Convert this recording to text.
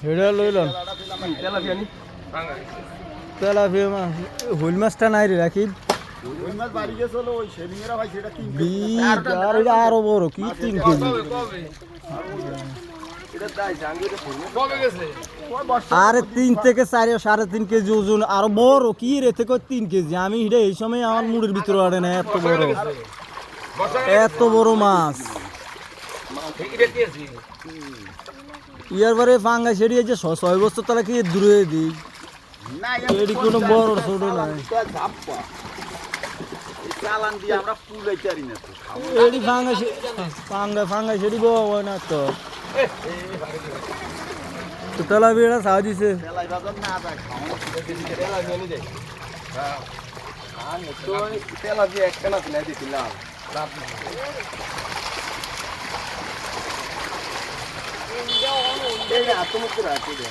হেডা লইলাম তেলাপিয়া মাছ হুইল মাছটা নাই রে রাকিব আরো বড় কি 3 কেজি আরে 3 থেকে 4.5 কেজি ওজন আরো বড় কি রে থেকে 3 কেজি আমি হিডে এই সময় আমার মুড়ের ভিতরে আড়ে না এত বড় মাছ ইয়ার বারে ফাঙ্গা সেড়ি যে 6 বছর তারা কি দূরে দিই এডি কোনো বড় ছোট নাই চালান দিয়ে আমরা পুলাইতারি না তো এডি ফাঙ্গা সেড়ি বড় হয় না তো তো তেলাপিয়াটা সাহা দিছে তেলাই বাজার না যায় খাওয়া তেলা নিয়ে নি যাই হ্যাঁ আমি তো তেলা দিয়ে একটা না দিলাই দিলাম রাত এই এত মুখ রাখি দে